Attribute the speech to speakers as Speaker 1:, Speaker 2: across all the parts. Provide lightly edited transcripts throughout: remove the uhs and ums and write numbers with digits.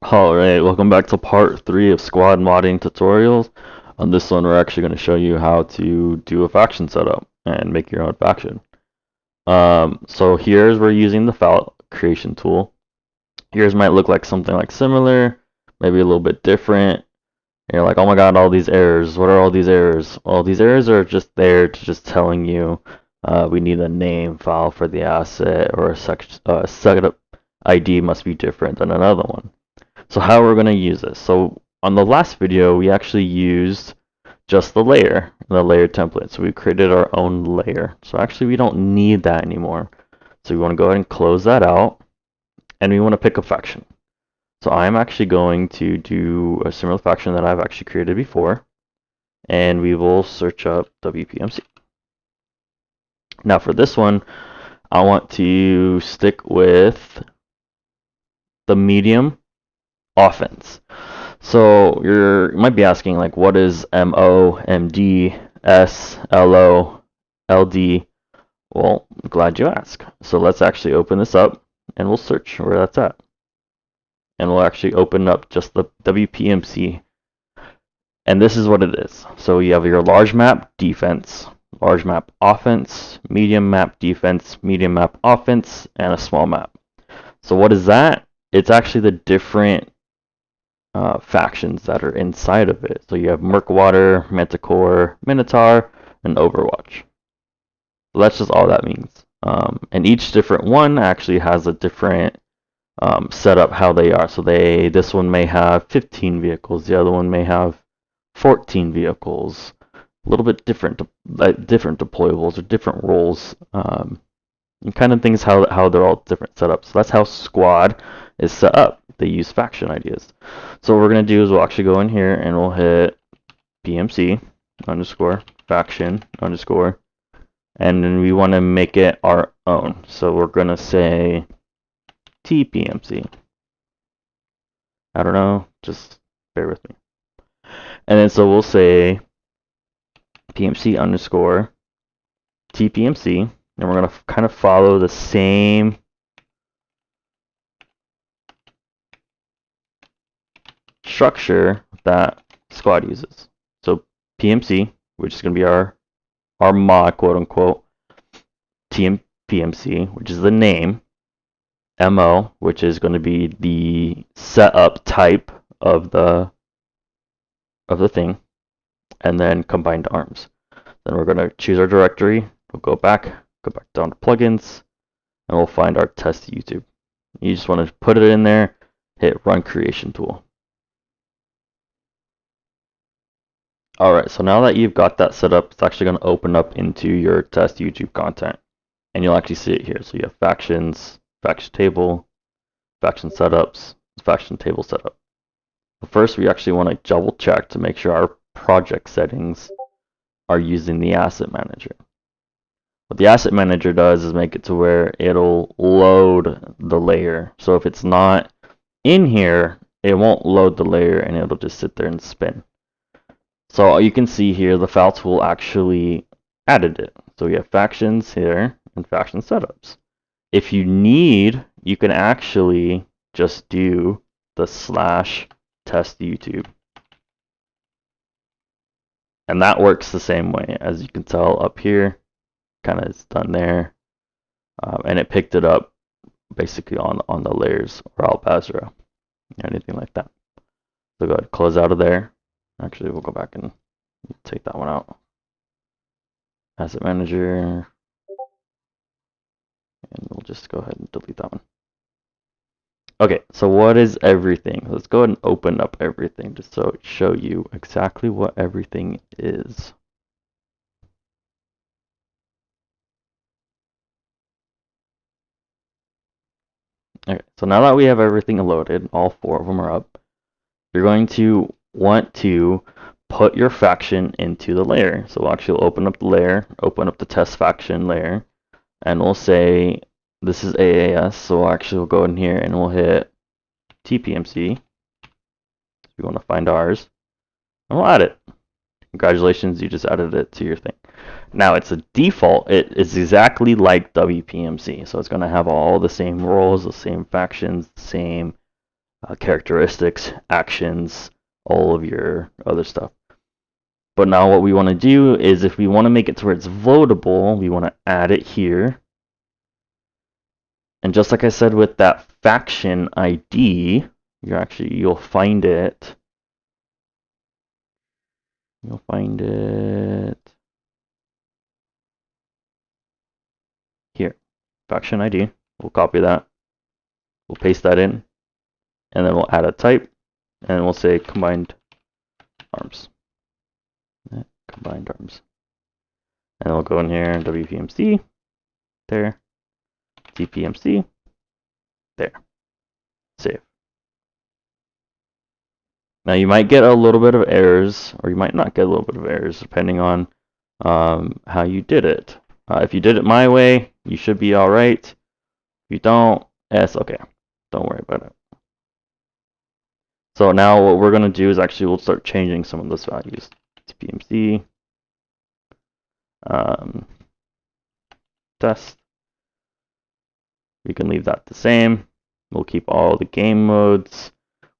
Speaker 1: Alright, welcome back to part 3 of squad modding tutorials. On this one, we're actually going to show you how to do a faction setup and make your own faction. So here's we're using the FaL creation tool. Yours might look like something like similar, maybe a little bit different. And you're like, oh my god, all these errors. What are all these errors? Well, these errors are just there to just telling you we need a name file for the asset, or a setup ID must be different than another one. So how we're going to use this. So on the last video, we actually used just the layer template. So we created our own layer. So actually we don't need that anymore. So we want to go ahead and close that out, and we want to pick a faction. So I'm actually going to do a similar faction that I've actually created before, and we will search up WPMC. Now for this one, I want to stick with the medium offense. So you might be asking, like, what is MO, MD, S, LO, LD? Well, I'm glad you asked. So let's actually open this up and we'll search where that's at. And we'll actually open up just the WPMC. And this is what it is. So you have your large map defense, large map offense, medium map defense, medium map offense, and a small map. So what is that? It's actually the different factions that are inside of it. So you have Murkwater, Manticore, Minotaur, and Overwatch. So that's just all that means. And each different one actually has a different setup how they are. So this one may have 15 vehicles, the other one may have 14 vehicles. A little bit different, different deployables or different roles. And kind of things how they're all different setups. So that's how squad is set up. They use faction ideas. So what we're going to do is we'll actually go in here and we'll hit PMC underscore faction underscore, and then we want to make it our own. So we're going to say TPMC. I don't know, just bear with me. And then so we'll say PMC underscore TPMC, and we're going to kind of follow the same structure that squad uses. So PMC, which is going to be our mod, quote unquote, PMC, which is the name, MO, which is going to be the setup type of the thing, and then combined arms. Then we're going to choose our directory. We'll go back down to plugins, and we'll find our test YouTube. You just want to put it in there, hit run creation tool. Alright, so now that you've got that set up, it's actually going to open up into your test YouTube content. And you'll actually see it here. So you have factions, faction table, faction setups, faction table setup. But first, we actually want to double check to make sure our project settings are using the asset manager. What the asset manager does is make it to where it'll load the layer. So if it's not in here, it won't load the layer and it'll just sit there and spin. So you can see here the FaL tool actually added it. So we have factions here and faction setups. If you need, you can actually just do the /test YouTube. And that works the same way. As you can tell up here, kind of is done there. And it picked it up basically on the layers or Albazra, anything like that. So go ahead, close out of there. Actually, we'll go back and take that one out. Asset manager. And we'll just go ahead and delete that one. Okay, so what is everything? Let's go ahead and open up everything just so it show you exactly what everything is. Okay, so now that we have everything loaded, all 4 of them are up, you're going to want to put your faction into the layer. So we'll actually open up the layer, open up the test faction layer, and we'll say this is AAS. So we'll go in here and we'll hit TPMC. We want to find ours, and we'll add it. Congratulations, you just added it to your thing. Now it's a default. It is exactly like WPMC, so it's going to have all the same roles, the same factions, the same characteristics, actions, all of your other stuff. But now what we want to do is, if we want to make it to where it's voteable, we want to add it here. And just like I said with that faction ID, you'll find it. You'll find it here, faction ID. We'll copy that. We'll paste that in, and then we'll add a type, and we'll say combined arms. Combined arms. And we'll go in here, WPMC, there, TPMC, there, save. Now you might get a little bit of errors, or you might not get a little bit of errors, depending on how you did it. If you did it my way, you should be all right. If you don't, it's okay. Don't worry about it. So now what we're going to do is actually we'll start changing some of those values. TPMC, test. We can leave that the same. We'll keep all the game modes.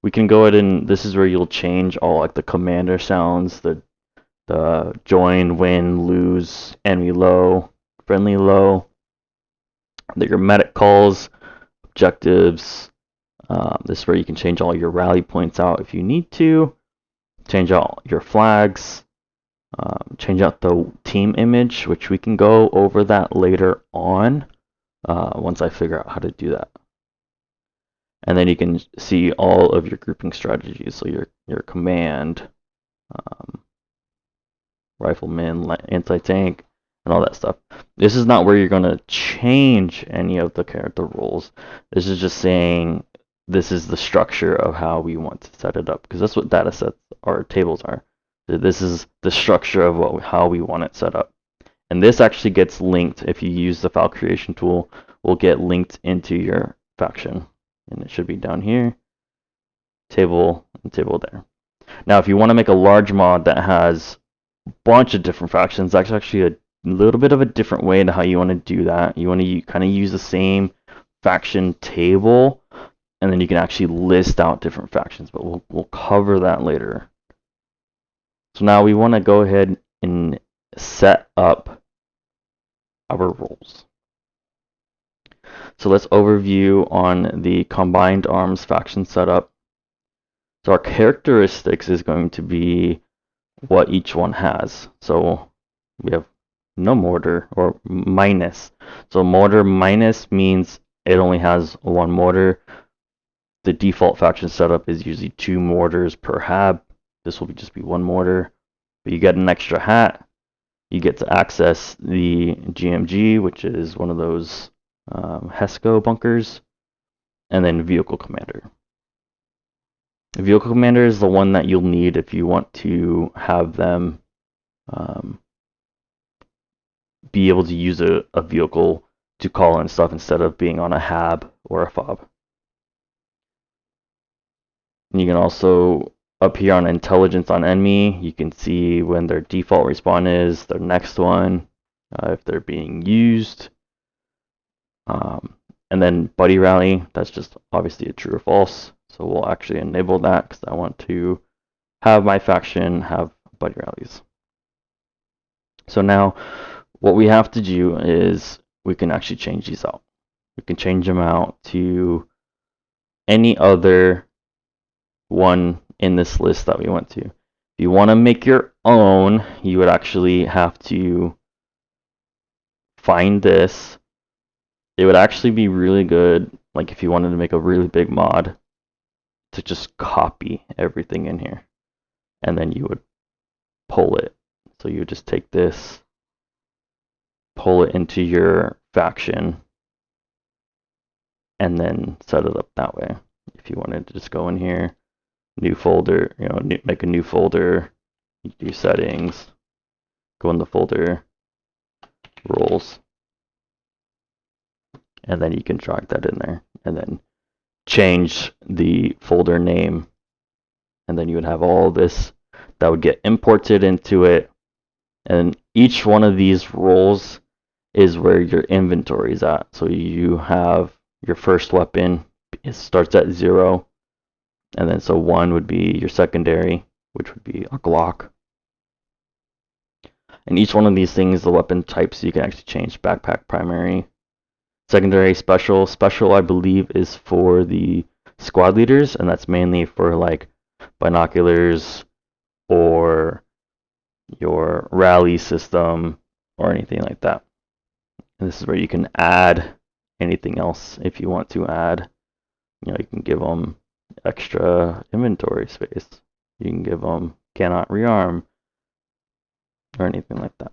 Speaker 1: We can go ahead and this is where you'll change all like the commander sounds, the join, win, lose, enemy low, friendly low, your medic calls, objectives. This is where you can change all your rally points out if you need to. Change out your flags. Change out the team image, which we can go over that later on once I figure out how to do that. And then you can see all of your grouping strategies. So your command, rifleman, anti-tank, and all that stuff. This is not where you're going to change any of the character roles. This is just saying this is the structure of how we want to set it up, because that's what data sets or tables are. This is the structure of how we want it set up. And this actually gets linked, if you use the FaL creation tool, will get linked into your faction. And it should be down here, table, and table there. Now, if you want to make a large mod that has a bunch of different factions, that's actually a little bit of a different way to how you want to do that. You want to kind of use the same faction table, and then you can actually list out different factions, but we'll cover that later. So now we want to go ahead and set up our roles. So let's overview on the combined arms faction setup. So our characteristics is going to be what each one has. So we have no mortar or minus. So mortar minus means it only has one mortar. The default faction setup is usually 2 mortars per hab. This will just be 1 mortar. But you get an extra hat. You get to access the GMG, which is one of those HESCO bunkers, and then vehicle commander. The vehicle commander is the one that you'll need if you want to have them be able to use a vehicle to call in stuff instead of being on a hab or a fob. And you can also, up here on intelligence on enemy, you can see when their default respawn is, their next one, if they're being used. And then buddy rally, that's just obviously a true or false. So we'll actually enable that because I want to have my faction have buddy rallies. So now what we have to do is we can actually change these out. We can change them out to any other one in this list that we went to. If you want to make your own, you would actually have to find this. It would actually be really good, like if you wanted to make a really big mod, to just copy everything in here. And then you would pull it. So you would just take this, pull it into your faction, and then set it up that way. If you wanted to just go in here, new folder, make a new folder, do settings, go in the folder, roles, and then you can drag that in there, and then change the folder name, and then you would have all this that would get imported into it. And each one of these roles is where your inventory is at. So you have your first weapon, it starts at 0. And then so 1 would be your secondary, which would be a Glock. And each one of these things, the weapon types, you can actually change: backpack, primary, secondary, special. Special, I believe, is for the squad leaders, and that's mainly for like binoculars or your rally system or anything like that. And this is where you can add anything else if you want to add. You can give them extra inventory space. You can give them cannot rearm or anything like that.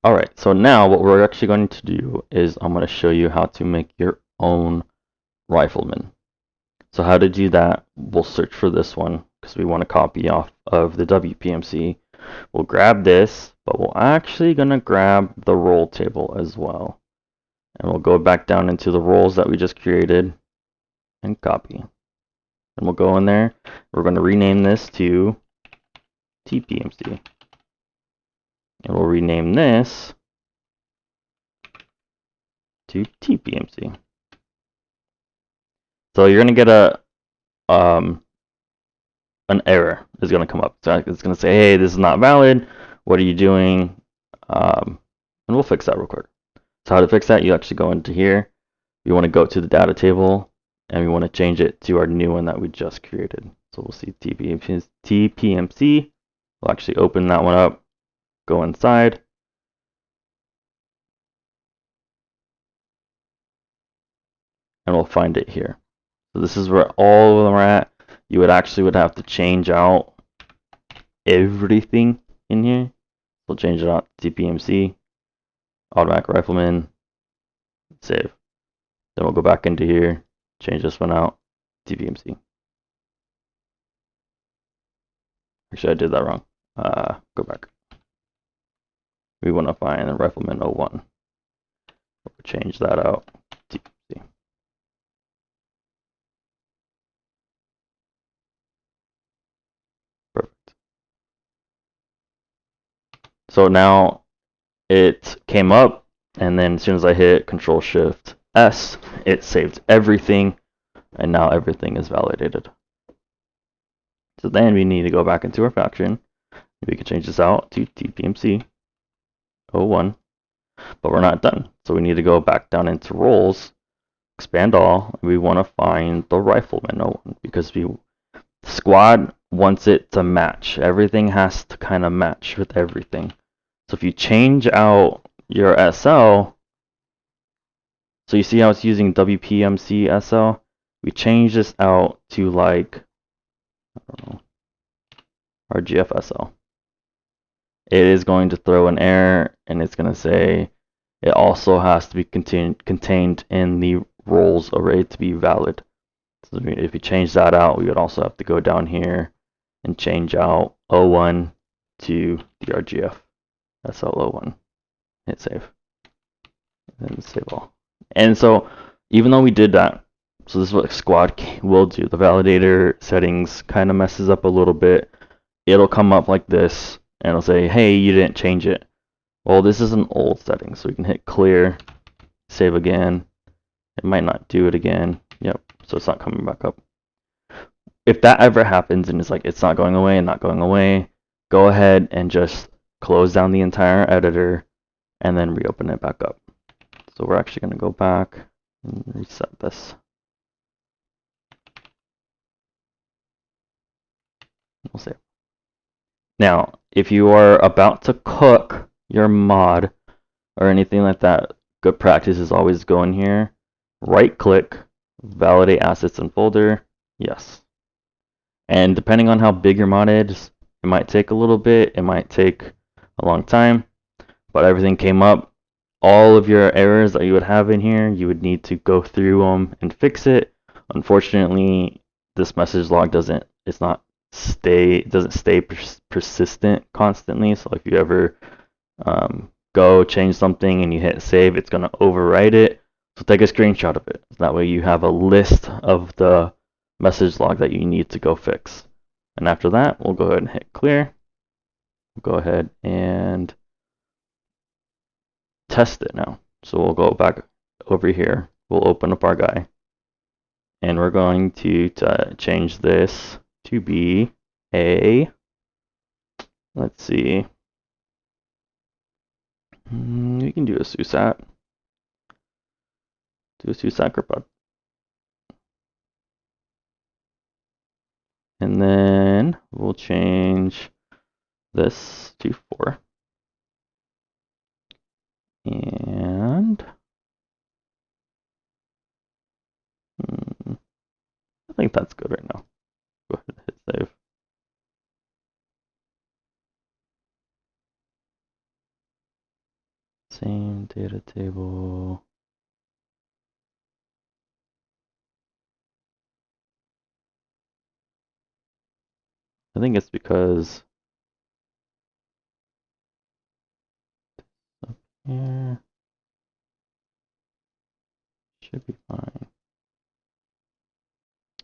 Speaker 1: Alright, so now what we're actually going to do is I'm going to show you how to make your own rifleman. So how to do that, we'll search for this one because we want to copy off of the WPMC. We'll grab this, but we're actually going to grab the role table as well. And we'll go back down into the roles that we just created and copy. And we'll go in there. We're going to rename this to TPMC. And we'll rename this to TPMC. So you're going to get an error is going to come up. So it's going to say, hey, this is not valid. What are you doing? And we'll fix that real quick. So how to fix that, you actually go into here. You want to go to the data table, and we want to change it to our new one that we just created. So we'll see TPMC. We'll actually open that one up, go inside. And we'll find it here. So this is where all of them are at. You would have to change out everything in here. We'll change it out to TPMC, automatic rifleman, save. Then we'll go back into here, change this one out, TPMC. Actually, I did that wrong. Go back. We want to find the rifleman 01. We'll change that out, TPMC. Perfect. So now it came up, and then as soon as I hit Control-Shift-S, it saved everything, and now everything is validated. So then we need to go back into our faction. We can change this out to TPMC 01, but we're not done. So we need to go back down into roles, expand all, and we want to find the rifleman 01 because the squad wants it to match. Everything has to kind of match with everything. So if you change out your SL, so you see how it's using WPMC SL? We change this out to like, I don't know, RGF SL. It is going to throw an error, and it's going to say it also has to be contained in the roles array to be valid. So if you change that out, we would also have to go down here and change out 01 to the RGF SL01. Hit save. And save all. And so even though we did that, so this is what squad will do. The validator settings kind of messes up a little bit. It'll come up like this, and it'll say, hey, you didn't change it. Well, this is an old setting, so we can hit clear, save again. It might not do it again. Yep, so it's not coming back up. If that ever happens and it's like it's not going away and not going away, go ahead and just close down the entire editor and then reopen it back up. So we're actually going to go back and reset this. We'll save. Now, if you are about to cook your mod or anything like that, good practice is always go in here, right click, validate assets and folder, yes. And depending on how big your mod is, it might take a little bit, it might take a long time, but everything came up. All of your errors that you would have in here, you would need to go through them and fix it. Unfortunately, this message log doesn't stay persistent constantly. So if you ever go change something and you hit save, it's going to overwrite it. So take a screenshot of it. That way you have a list of the message log that you need to go fix. And after that, we'll go ahead and hit clear. We'll go ahead and test it now. So we'll go back over here. We'll open up our guy. and we're going to change this to be a, let's see, we can do a SUSAT. Do a SUSAT group. And then we'll change this to 4. And I think that's good right now. Go ahead and hit save. Same data table. I think it's because up here should be fine.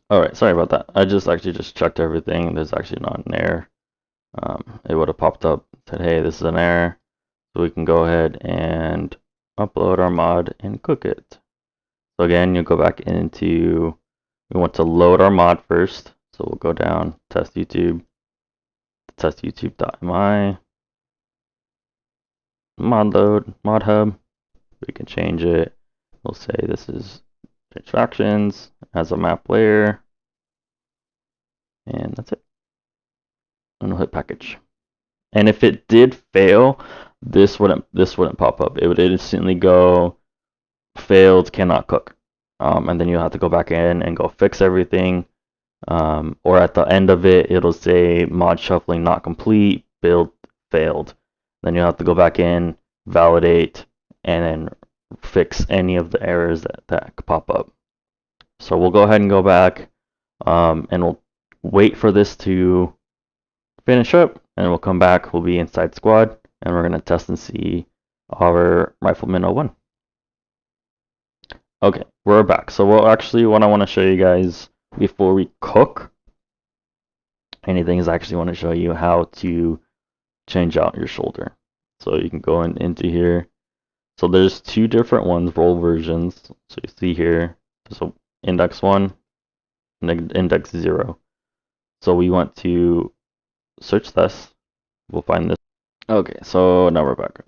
Speaker 1: All right, sorry about that. I actually just checked everything. There's actually not an error. It would have popped up, said, hey, this is an error. So we can go ahead and upload our mod and cook it. So again, you go back into, we want to load our mod first. So we'll go down, test YouTube, test youtube.mi, mod load, mod hub. We can change it. We'll say this is attractions as a map layer. And that's it. And we'll hit package. And if it did fail, this wouldn't pop up. It would instantly go failed, cannot cook. And then you have to go back in and go fix everything. Or at the end of it, it'll say mod shuffling not complete, build failed. Then you have to go back in, validate, and then fix any of the errors that pop up. So we'll go ahead and go back, and we'll wait for this to finish up, and we'll come back. We'll be inside squad, and we're gonna test and see our Rifleman 01. Okay, we're back. So what I want to show you guys before we cook anything is actually want to show you how to change out your shoulder. So you can go into here. So there's 2 different ones, role versions. So you see here, so index 1 and index 0. So we want to search this. We'll find this. Okay, so now we're back.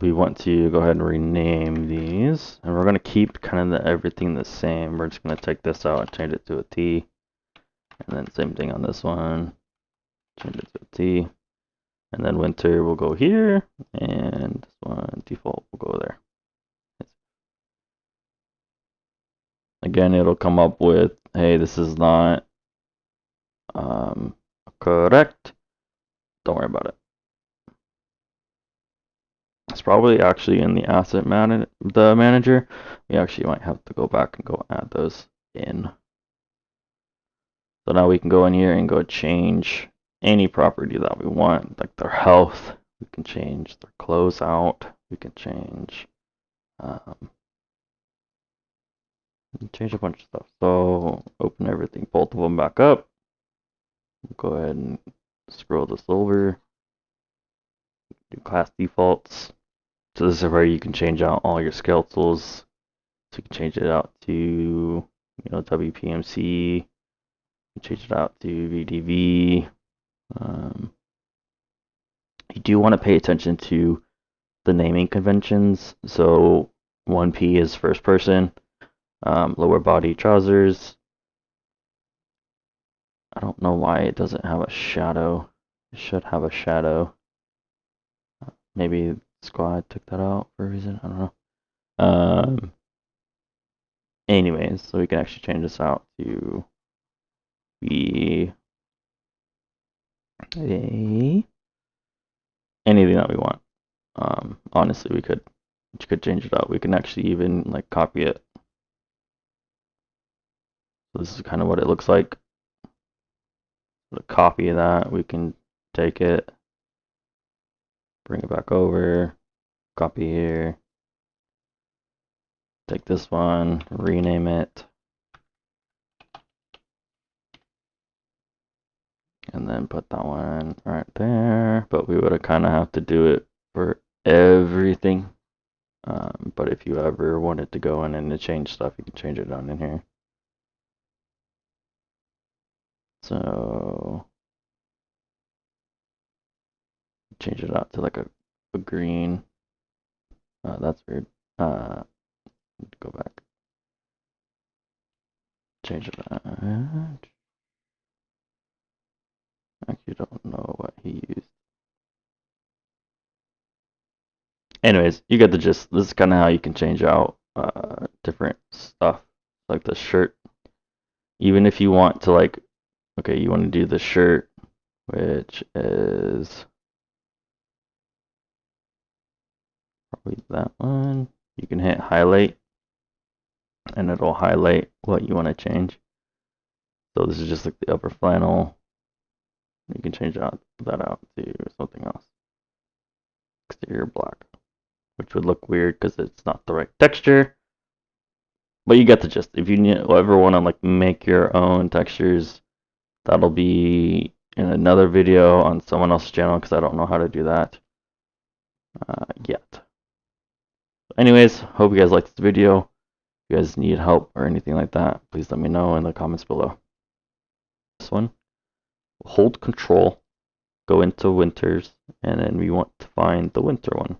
Speaker 1: We want to go ahead and rename these, and we're going to keep kind of everything the same. We're just going to take this out and change it to a T, and then same thing on this one, change it to a T, and then winter will go here, and this one default will go there. Again, it'll come up with, hey, this is not correct. Don't worry about it. It's probably actually in the asset manager. We actually might have to go back and go add those in. So now we can go in here and go change any property that we want, like their health. We can change their closeout. We can change a bunch of stuff. So open everything, both of them back up. Go ahead and scroll this over. Do class defaults. So this is where you can change out all your skeletals. So you can change it out to, WPMC. Change it out to VDV. You do want to pay attention to the naming conventions. So 1P is first person, lower body trousers. I don't know why it doesn't have a shadow. It should have a shadow. Maybe squad took that out for a reason. I don't know. Anyways, so we can actually change this out to be anything that we want. Honestly, we could change it out. We can actually even like copy it. So this is kind of what it looks like. So to copy that, we can take it, bring it back over, copy here, take this one, rename it, and then put that one right there. But we would kind of have to do it for everything. But if you ever wanted to go in and change stuff, you can change it down in here. So change it out to like a green. That's weird. Go back. Change it. I actually don't know what he used. Anyways, you get the gist. This is kind of how you can change out different stuff, like the shirt. Even if you want to like, okay, you want to do the shirt, which is probably that one. You can hit highlight, and it'll highlight what you want to change. So this is just like the upper flannel. You can change that out to something else. Exterior black, which would look weird because it's not the right texture. But you get the gist. If you ever want to like make your own textures, that'll be in another video on someone else's channel because I don't know how to do that yet. Anyways, hope you guys liked this video. If you guys need help or anything like that, please let me know in the comments below. This one, hold control, go into winters, and then we want to find the winter one.